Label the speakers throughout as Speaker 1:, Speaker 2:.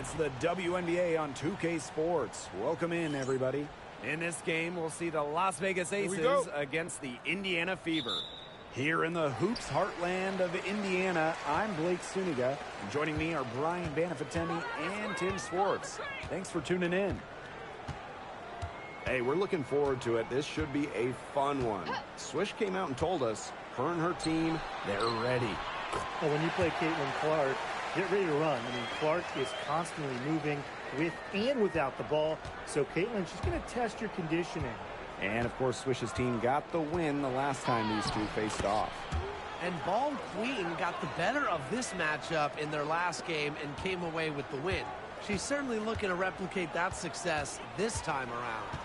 Speaker 1: it's the WNBA on 2K Sports. Welcome in, everybody. In this game, we'll see the Las Vegas Aces against the Indiana Fever. Here in the hoops heartland of Indiana, I'm Blake Suniga. And joining me are Brian Banafitemi and Tim Swartz. Thanks for tuning in. Hey, we're looking forward to it. This should be a fun one. Swish came out and told us, her and her team, they're ready.
Speaker 2: Well, when you play Caitlin Clark, get ready to run. I mean, Clark is constantly moving with and without the ball. So, Caitlin, she's going to test your conditioning.
Speaker 1: And, of course, Swish's team got the win the last time these two faced off.
Speaker 3: And Ball Queen got the better of this matchup in their last game and came away with the win. She's certainly looking to replicate that success this time around.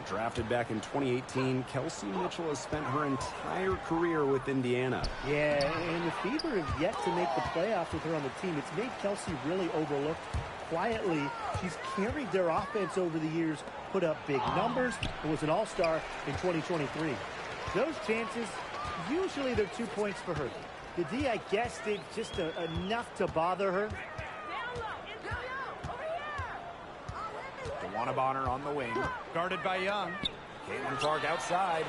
Speaker 1: Drafted back in 2018, Kelsey Mitchell has spent her entire career with Indiana.
Speaker 2: Yeah, and the Fever have yet to make the playoffs with her on the team. It's made Kelsey really overlooked. Quietly, she's carried their offense over the years, put up big numbers, and was an all-star in 2023. Those chances, usually they're 2 points for her. The D, I guess, did just enough to bother her.
Speaker 1: DeWanna Bonner on the wing, guarded by Young. Caitlin Clark outside.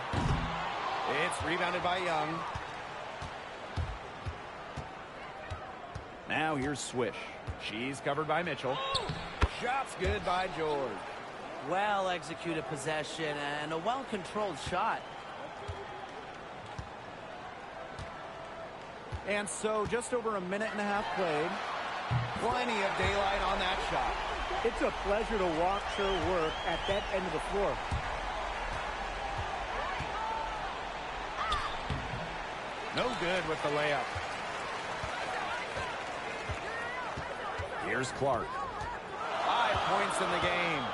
Speaker 1: It's rebounded by Young. Now here's Swish. She's covered by Mitchell. Shot's good by George.
Speaker 3: Well-executed possession and a well-controlled shot.
Speaker 1: And so just over a minute and a half played. Plenty of daylight on that shot.
Speaker 2: It's a pleasure to watch her work at that end of the floor.
Speaker 1: No good with the layup. Here's Clark. 5 points in the game.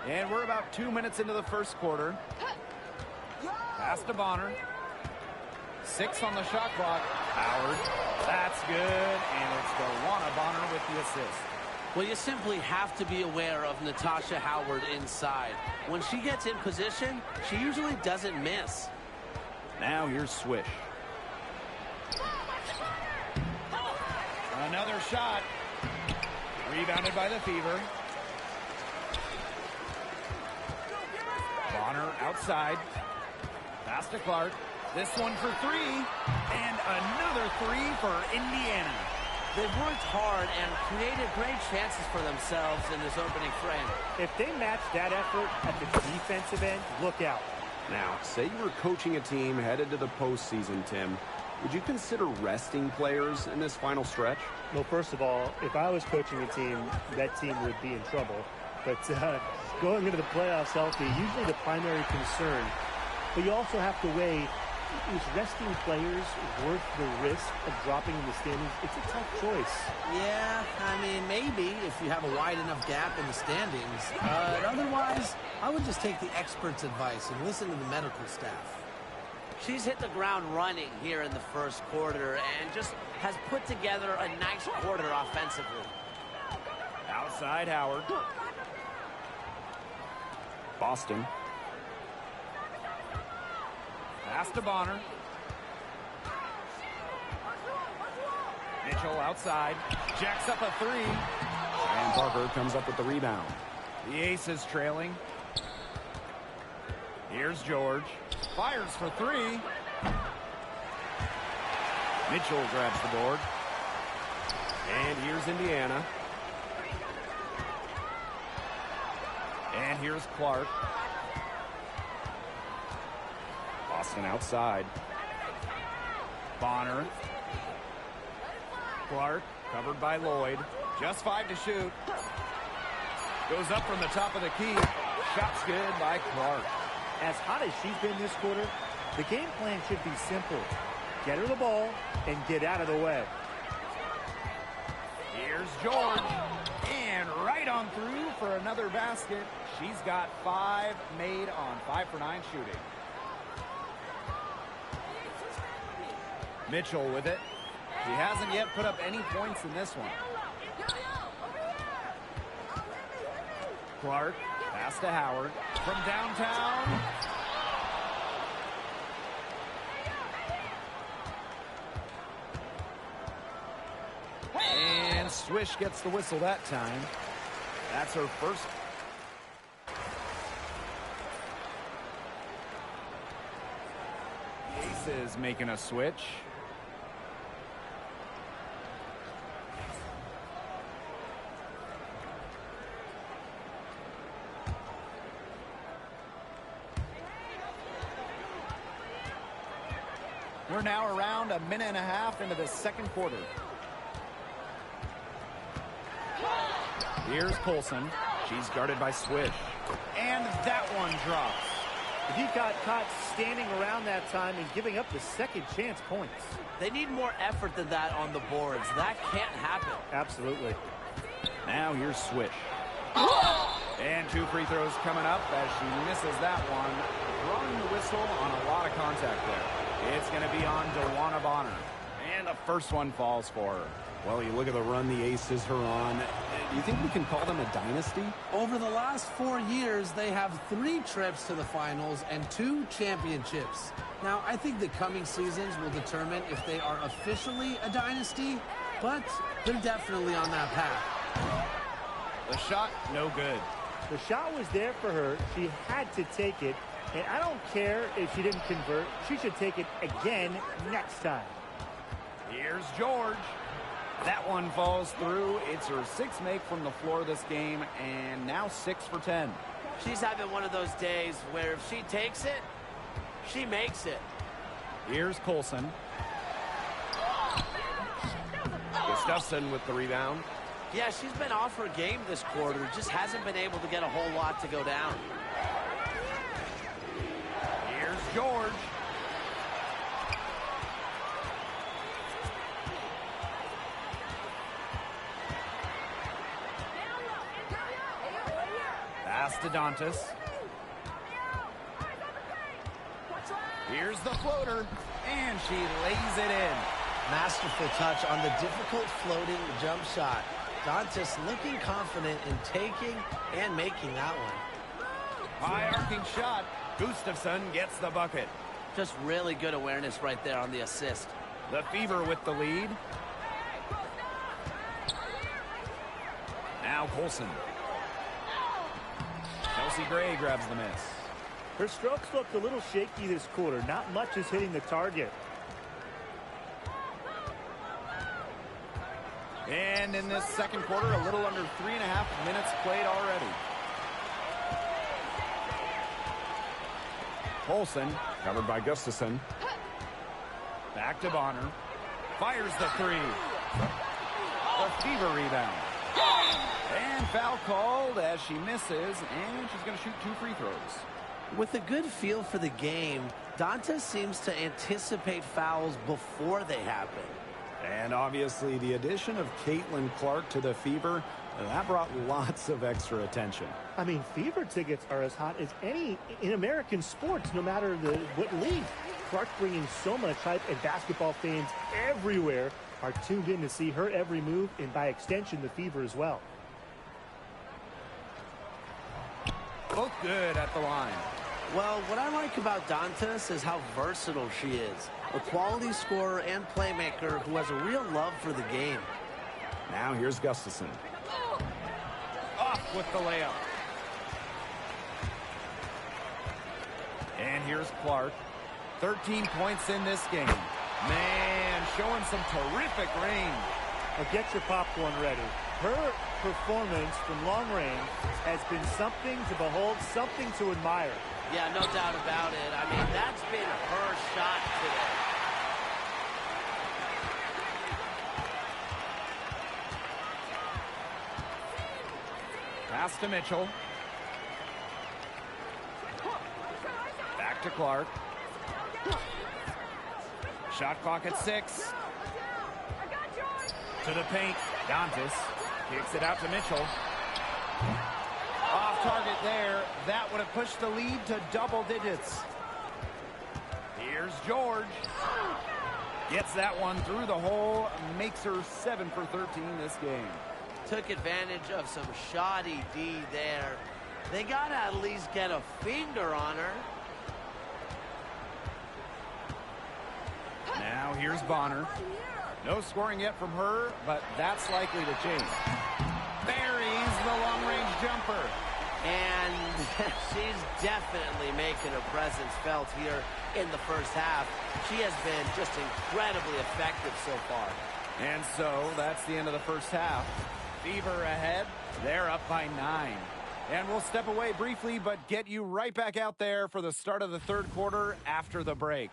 Speaker 1: And we're about 2 minutes into the first quarter. Pass to Bonner. 6 on the shot clock. Howard. That's good. And it's DeWanna Bonner with the assist.
Speaker 3: Well, you simply have to be aware of Natasha Howard inside. When she gets in position, she usually doesn't miss.
Speaker 1: Now here's Swish. Another shot. Rebounded by the Fever. Bonner outside. Pass to Clark. This one for 3. And another 3 for Indiana.
Speaker 3: They've worked hard and created great chances for themselves in this opening frame.
Speaker 2: If they match that effort at the defensive end, look out.
Speaker 1: Now, say you were coaching a team headed to the postseason, Tim. Would you consider resting players in this final stretch?
Speaker 2: Well, first of all, if I was coaching a team, that team would be in trouble. But going into the playoffs healthy, usually the primary concern. But you also have to weigh, is resting players worth the risk of dropping in the standings? It's a tough choice.
Speaker 3: Yeah, I mean, maybe if you have a wide enough gap in the standings. But otherwise, I would just take the experts' advice and listen to the medical staff. She's hit the ground running here in the first quarter and just has put together a nice quarter offensively.
Speaker 1: Outside Howard. Boston. Pass to Bonner. Mitchell outside. Jacks up a 3. And Parker comes up with the rebound. The Aces trailing. Here's George. Fires for 3. Mitchell grabs the board. And here's Indiana. And here's Clark. Boston outside. Bonner. Clark covered by Lloyd. Just 5 to shoot. Goes up from the top of the key. Shot's good by Clark.
Speaker 2: As hot as she's been this quarter, the game plan should be simple. Get her the ball and get out of the way.
Speaker 1: Here's George. And right on through for another basket. She's got 5 made on 5 for 9 shooting. Mitchell with it. She hasn't yet put up any points in this one. Clark, pass to Howard. From downtown. Swish gets the whistle that time. That's her first. The Ace is making a switch. We're now around a minute and a half into the second quarter. Here's Colson. She's guarded by Swish. And that one drops.
Speaker 2: He got caught standing around that time and giving up the second chance points.
Speaker 3: They need more effort than that on the boards. That can't happen.
Speaker 2: Absolutely.
Speaker 1: Now here's Swish. And 2 free throws coming up as she misses that one. Drawing the whistle on a lot of contact there. It's going to be on DeWanna Bonner. And the first one falls for her.
Speaker 4: Well, you look at the run the Aces are on. Do you think we can call them a dynasty?
Speaker 3: Over the last 4 years, they have 3 trips to the finals and 2 championships. Now, I think the coming seasons will determine if they are officially a dynasty, but they're definitely on that path.
Speaker 1: The shot, no good.
Speaker 2: The shot was there for her. She had to take it. And I don't care if she didn't convert. She should take it again next time.
Speaker 1: Here's George. That one falls through. It's her 6th make from the floor this game, and now 6 for 10.
Speaker 3: She's having one of those days where if she takes it, she makes it.
Speaker 1: Here's Colson.
Speaker 4: Gustafson with the rebound.
Speaker 3: Yeah, she's been off her game this quarter. Just hasn't been able to get a whole lot to go down.
Speaker 1: Here's George. Pass to Dantas. Here's the floater, and she lays it in.
Speaker 3: Masterful touch on the difficult floating jump shot. Dantas looking confident in taking and making that one.
Speaker 1: High arcing shot. Gustafson gets the bucket.
Speaker 3: Just really good awareness right there on the assist.
Speaker 1: The Fever with the lead. Now Colson. Chelsea Gray grabs the miss.
Speaker 2: Her strokes looked a little shaky this quarter. Not much is hitting the target.
Speaker 1: And in this second quarter, a little under 3.5 minutes played already. Colson,
Speaker 4: Covered by Gustafson.
Speaker 1: back to Bonner. Fires the 3. The Fever rebound. And foul called as she misses, and she's going to shoot 2 free throws.
Speaker 3: With a good feel for the game, Dantas seems to anticipate fouls before they happen.
Speaker 4: And obviously the addition of Caitlin Clark to the Fever, that brought lots of extra attention.
Speaker 2: I mean, Fever tickets are as hot as any in American sports, no matter what league. Clark bringing so much hype, and basketball fans everywhere are tuned in to see her every move, and by extension, the Fever as well.
Speaker 1: Both good at the line.
Speaker 3: Well, what I like about Dantas is how versatile she is. A quality scorer and playmaker who has a real love for the game.
Speaker 4: Now here's Gustafson.
Speaker 1: Off with the layup. And here's Clark. 13 points in this game. Man, showing some terrific range.
Speaker 2: Now get your popcorn ready. Her performance from long range has been something to behold, something to admire.
Speaker 3: Yeah, no doubt about it. I mean, that's been her shot today.
Speaker 1: Pass to Mitchell. Back to Clark. Shot clock at 6. To the paint. Dantas kicks it out to Mitchell. Off target there. That would have pushed the lead to double digits. Here's George. Gets that one through the hole. Makes her 7 for 13 this game.
Speaker 3: Took advantage of some shoddy D there. They got to at least get a finger on her.
Speaker 1: Now here's Bonner. No scoring yet from her, but that's likely to change. Buries the long-range jumper.
Speaker 3: And she's definitely making her presence felt here in the first half. She has been just incredibly effective so far.
Speaker 1: And so that's the end of the first half. Fever ahead. They're up by 9. And we'll step away briefly, but get you right back out there for the start of the third quarter after the break.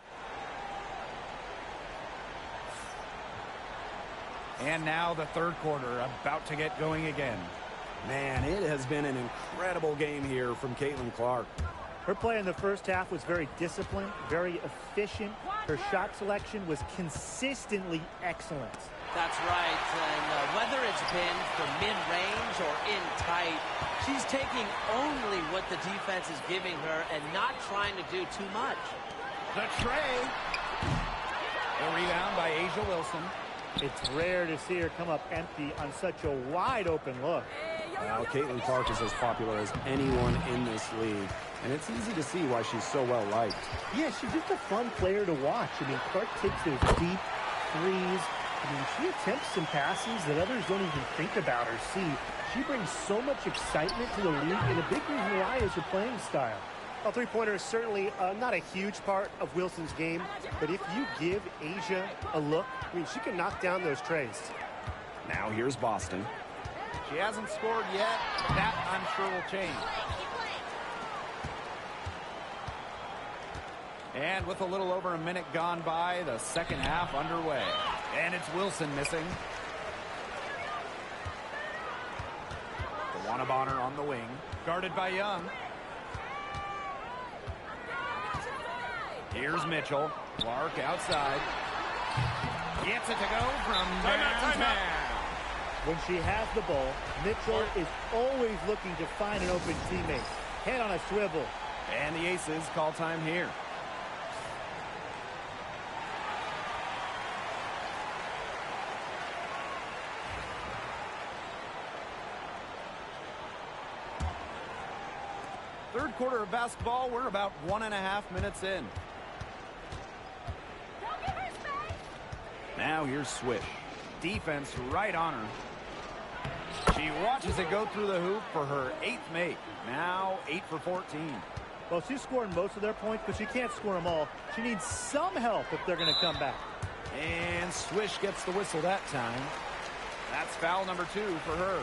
Speaker 1: And now the third quarter about to get going again.
Speaker 4: Man, it has been an incredible game here from Caitlin Clark.
Speaker 2: Her play in the first half was very disciplined, very efficient. Her shot selection was consistently excellent.
Speaker 3: That's right, and whether it's been from mid-range or in tight, she's taking only what the defense is giving her and not trying to do too much.
Speaker 1: The tray. The rebound by Asia Wilson.
Speaker 2: It's rare to see her come up empty on such a wide-open look.
Speaker 4: Well, Caitlin Clark is as popular as anyone in this league, and it's easy to see why she's so well-liked.
Speaker 2: Yeah, she's just a fun player to watch. I mean, Clark takes those deep threes. I mean, she attempts some passes that others don't even think about or see. She brings so much excitement to the league, and a big reason why is her playing style.
Speaker 5: Well, three-pointer is certainly not a huge part of Wilson's game, but if you give Asia a look, I mean, she can knock down those trays.
Speaker 4: Now here's Boston.
Speaker 1: She hasn't scored yet. That, I'm sure, will change. And with a little over a minute gone by, the second half underway. And it's Wilson missing. The Wanabonner on the wing. Guarded by Young. Here's Mitchell. Clark outside. Gets it to go from downtown.
Speaker 2: When she has the ball, Mitchell is always looking to find an open teammate. Head on a swivel.
Speaker 1: And the Aces call time here. Third quarter of basketball, we're about 1.5 minutes in. Now here's Swish. Defense right on her. She watches it go through the hoop for her 8th make. Now 8 for 14.
Speaker 2: Well, she's scoring most of their points, but she can't score them all. She needs some help if they're going to come back.
Speaker 1: And Swish gets the whistle that time. That's foul number 2 for her.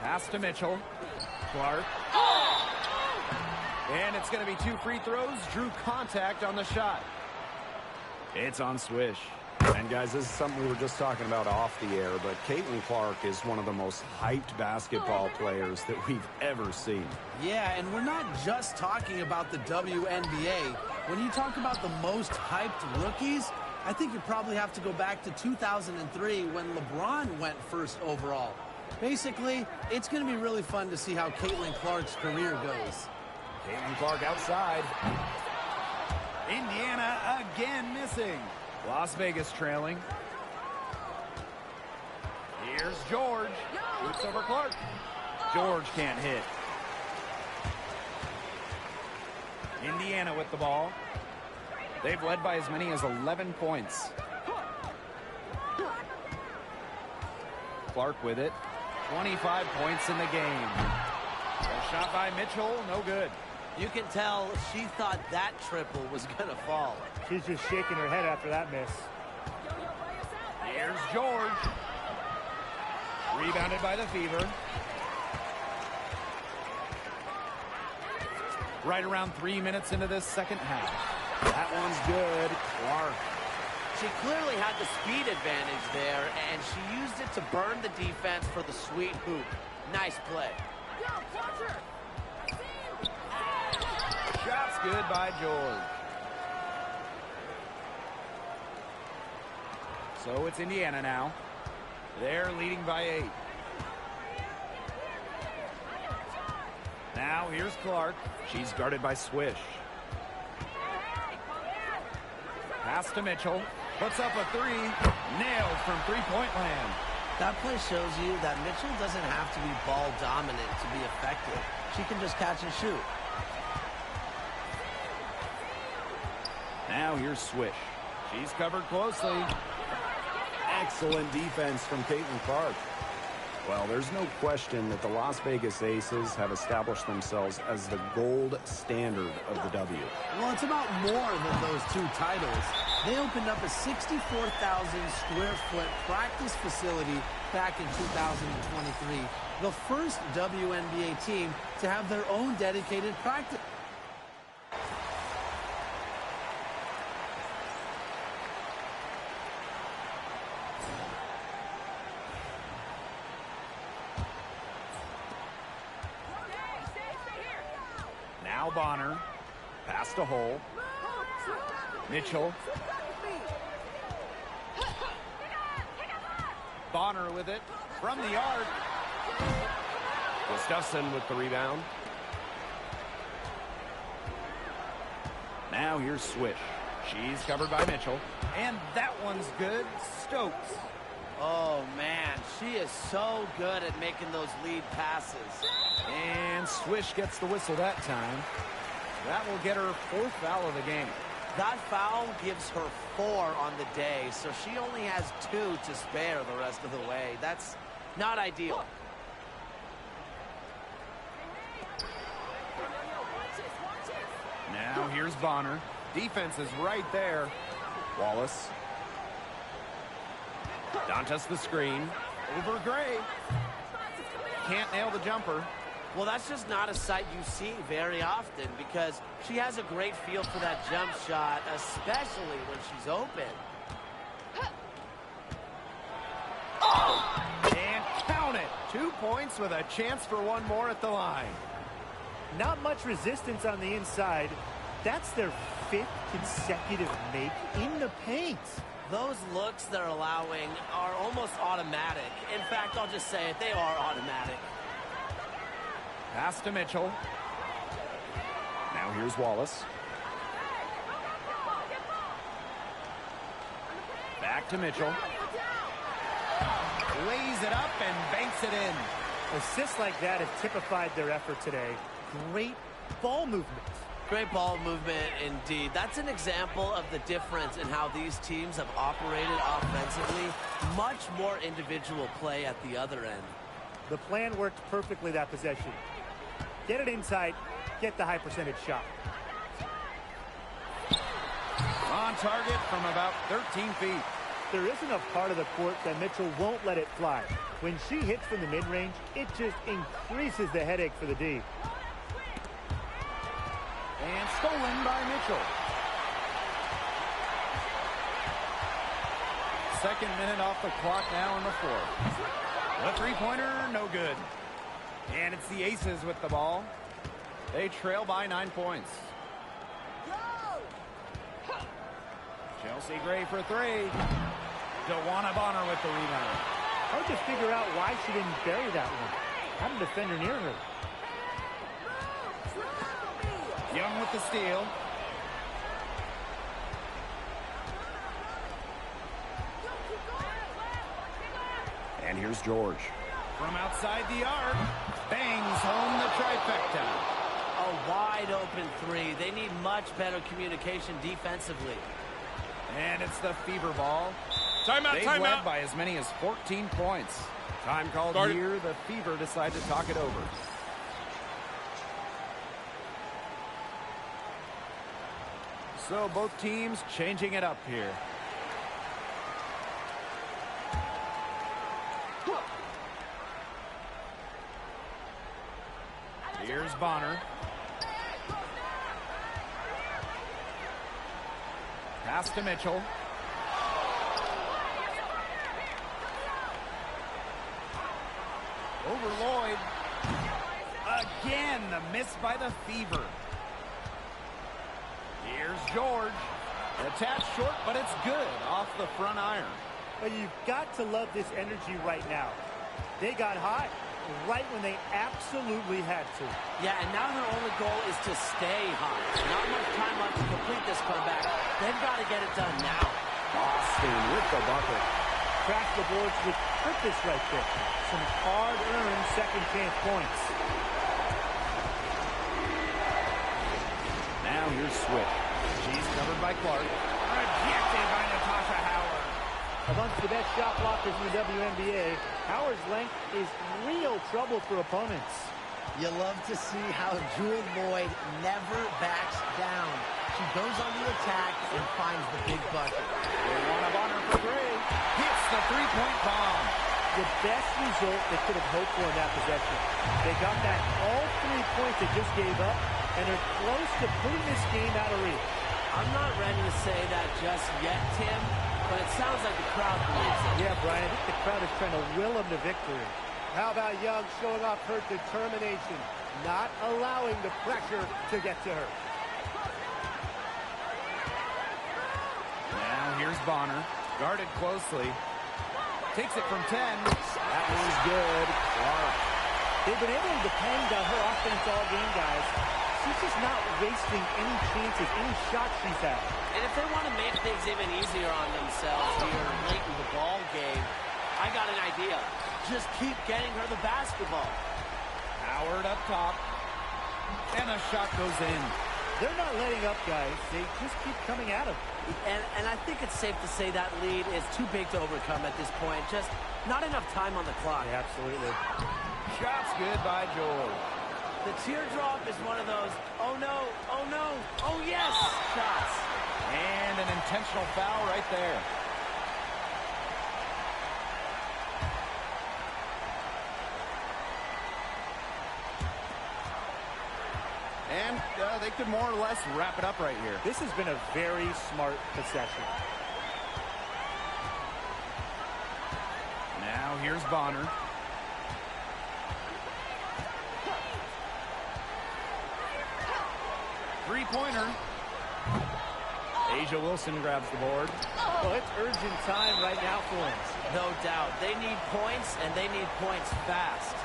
Speaker 1: Pass to Mitchell. Clark. And it's going to be 2 free throws. Drew contact on the shot. It's on Swish.
Speaker 4: And guys, this is something we were just talking about off the air, but Caitlin Clark is one of the most hyped basketball players that we've ever seen.
Speaker 3: Yeah, and we're not just talking about the WNBA. When you talk about the most hyped rookies, I think you probably have to go back to 2003 when LeBron went first overall. Basically, it's going to be really fun to see how Caitlin Clark's career goes.
Speaker 1: Caitlin Clark outside. Indiana again missing. Las Vegas trailing. Here's George. Shoots over Clark. George can't hit. Indiana with the ball. They've led by as many as 11 points. Clark with it. 25 points in the game. A shot by Mitchell, no good.
Speaker 3: You can tell she thought that triple was going to fall.
Speaker 2: She's just shaking her head after that miss.
Speaker 1: Here's George. Rebounded by the Fever. Right around 3 minutes into this second half. That one's good. Clark.
Speaker 3: She clearly had the speed advantage there, and she used it to burn the defense for the sweet hoop. Nice play.
Speaker 1: Shot's good by George. So it's Indiana now. They're leading by 8. Now here's Clark. She's guarded by Swish. Pass to Mitchell. Puts up a 3. Nailed from three-point land.
Speaker 3: That play shows you that Mitchell doesn't have to be ball dominant to be effective. She can just catch and shoot.
Speaker 1: Now here's Swish. She's covered closely.
Speaker 4: Excellent defense from Caitlin Clark. Well, there's no question that the Las Vegas Aces have established themselves as the gold standard of the W.
Speaker 3: Well, it's about more than those two titles. They opened up a 64,000 square foot practice facility back in 2023. The first WNBA team to have their own dedicated practice.
Speaker 1: Now Bonner. Pass to Hole. Mitchell. Bonner with it from the arc. Gustafson with the rebound. Now here's Swish. She's covered by Mitchell. And that one's good. Stokes.
Speaker 3: Oh, man, she is so good at making those lead passes.
Speaker 1: And Swish gets the whistle that time. That will get her fourth foul of the game.
Speaker 3: That foul gives her 4 on the day, so she only has 2 to spare the rest of the way. That's not ideal.
Speaker 1: Now here's Bonner. Defense is right there. Wallace. Dantas the screen. Over Gray. Can't nail the jumper.
Speaker 3: Well, that's just not a sight you see very often because she has a great feel for that jump shot, especially when she's open.
Speaker 1: And count it. 2 points with a chance for one more at the line.
Speaker 2: Not much resistance on the inside. That's their 5th consecutive make in the paint.
Speaker 3: Those looks they're allowing are almost automatic. In fact, I'll just say it, they are automatic.
Speaker 1: Pass to Mitchell. Now here's Wallace. Back to Mitchell. Lays it up and banks it in.
Speaker 2: Assists like that have typified their effort today. Great ball movement.
Speaker 3: Great ball movement indeed. That's an example of the difference in how these teams have operated offensively. Much more individual play at the other end.
Speaker 2: The plan worked perfectly that possession. Get it inside, get the high percentage shot.
Speaker 1: On target from about 13 feet.
Speaker 2: There isn't a part of the court that Mitchell won't let it fly. When she hits from the mid-range, it just increases the headache for the D.
Speaker 1: And stolen by Mitchell. Second minute off the clock now in the fourth. The three-pointer, no good. And it's the Aces with the ball. They trail by 9 points. Chelsea Gray for 3. DeWanna Bonner with the rebound.
Speaker 2: Hard to figure out why she didn't bury that one. Had a defender near her.
Speaker 1: Young with the steal. And here's George. From outside the arc, bangs home the trifecta.
Speaker 3: A wide open 3. They need much better communication defensively.
Speaker 1: And it's the Fever ball.
Speaker 6: Timeout,
Speaker 1: They've
Speaker 6: timeout.
Speaker 1: led by as many as 14 points. Time called here. The Fever decide to talk it over. So both teams changing it up here. Here's Bonner. Pass to Mitchell. Over Lloyd. Again, the miss by the Fever. Here's George. Attached short, but it's good off the front iron.
Speaker 2: But you've got to love this energy right now. They got hot right when they absolutely had to.
Speaker 3: Yeah, and now their only goal is to stay hot. Not much time left to complete this comeback. They've got to get it done now.
Speaker 4: Boston with the bucket.
Speaker 2: crashed the boards with purpose right there. Some hard-earned second chance points.
Speaker 1: Now here's Swift. She's covered by Clark. Rejected by Natasha Howard.
Speaker 2: Amongst the best shot blockers in the WNBA, Howard's length is real trouble for opponents.
Speaker 3: You love to see how Jewel Lloyd never backs down. She goes on the attack and finds the big bucket.
Speaker 1: They want a Bonner for three. Hits the three-point bomb.
Speaker 2: The best result they could have hoped for in that possession. They got back all 3 points they just gave up, and are close to putting this game out of reach.
Speaker 3: I'm not ready to say that just yet, Tim, but it sounds like the crowd believes it.
Speaker 2: Yeah, Brian, I think the crowd is trying to will them to victory.
Speaker 5: How about Young showing off her determination, not allowing the pressure to get to her.
Speaker 1: Now here's Bonner. Guarded closely. Takes it from 10. That one's good. Clark.
Speaker 2: They've been able to depend on her offense all game, guys. She's just not wasting any chances, any shots she's had.
Speaker 3: And if they want to make things even easier on themselves here late in the ball game, I got an idea. Just keep getting her the basketball.
Speaker 1: Howard up top. And a shot goes in.
Speaker 2: They're not letting up, guys. They just keep coming at them.
Speaker 3: And I think it's safe to say that lead is too big to overcome at this point. Just not enough time on the clock.
Speaker 2: Yeah, absolutely.
Speaker 1: Shot's good by Joel.
Speaker 3: The teardrop is one of those, oh no, oh yes, shots.
Speaker 1: And an intentional foul right there. And they could more or less wrap it up right here.
Speaker 2: This has been a very smart possession.
Speaker 1: Now here's Bonner. Three-pointer. A'ja Wilson grabs the board.
Speaker 2: Well, it's urgent time right now for them.
Speaker 3: No doubt. They need points, and they need points fast.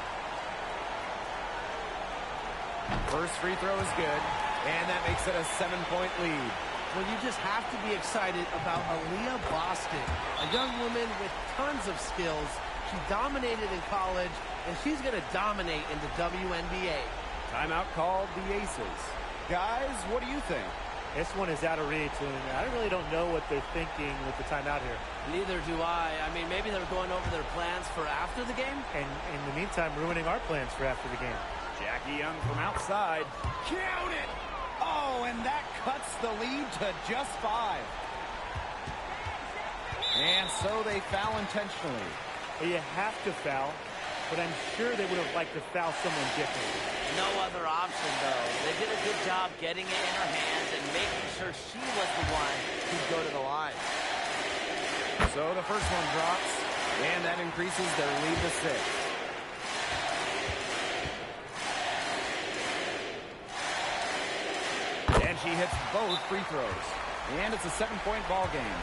Speaker 1: First free throw is good, and that makes it a 7-point lead.
Speaker 3: Well, you just have to be excited about Aaliyah Boston, a young woman with tons of skills. She dominated in college, and she's going to dominate in the WNBA.
Speaker 1: Timeout called the Aces. Guys, what do you think?
Speaker 2: This one is out of reach, and I really don't know what they're thinking with the timeout here.
Speaker 3: Neither do I. I mean, maybe they're going over their plans for after the game.
Speaker 2: And in the meantime, ruining our plans for after the game.
Speaker 1: Jackie Young from outside. Count it! Oh, and that cuts the lead to just 5. And so they foul intentionally.
Speaker 2: Well, you have to foul, but I'm sure they would have liked to foul someone different.
Speaker 3: No other option, though. They did a good job getting it in her hands and making sure she was the one who'd go to the line.
Speaker 1: So the first one drops, and that increases their lead to 6. And she hits both free throws. And it's a 7-point ball game.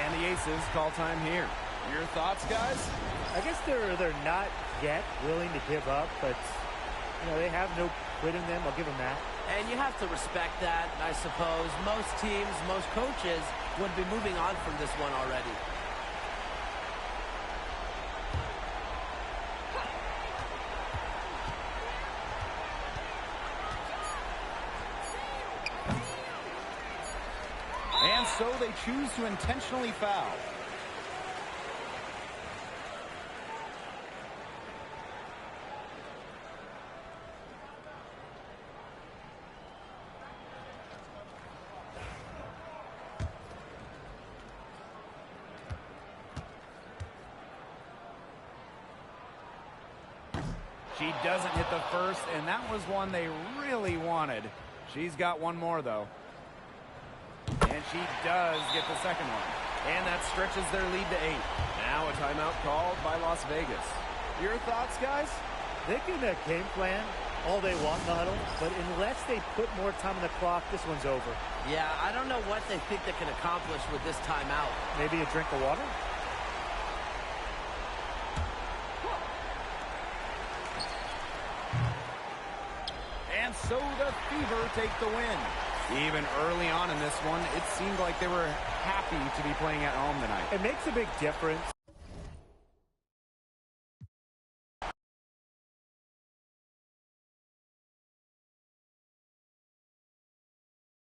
Speaker 1: And the Aces call time here. Your thoughts, guys?
Speaker 2: I guess they're not yet willing to give up, but you know, they have no quit in them. I'll give them that.
Speaker 3: And you have to respect that, I suppose. Most teams, most coaches would be moving on from this one already.
Speaker 1: And so they choose to intentionally foul. She doesn't hit the first, and that was one they really wanted. She's got one more, though. And she does get the second one. And that stretches their lead to 8. Now a timeout called by Las Vegas. Your thoughts, guys?
Speaker 2: They can game plan all they want in the huddle, but unless they put more time on the clock, this one's over.
Speaker 3: Yeah, I don't know what they think they can accomplish with this timeout.
Speaker 2: Maybe a drink of water?
Speaker 1: And so the Fever take the win. Even early on in this one, it seemed like they were happy to be playing at home tonight.
Speaker 2: It makes a big difference.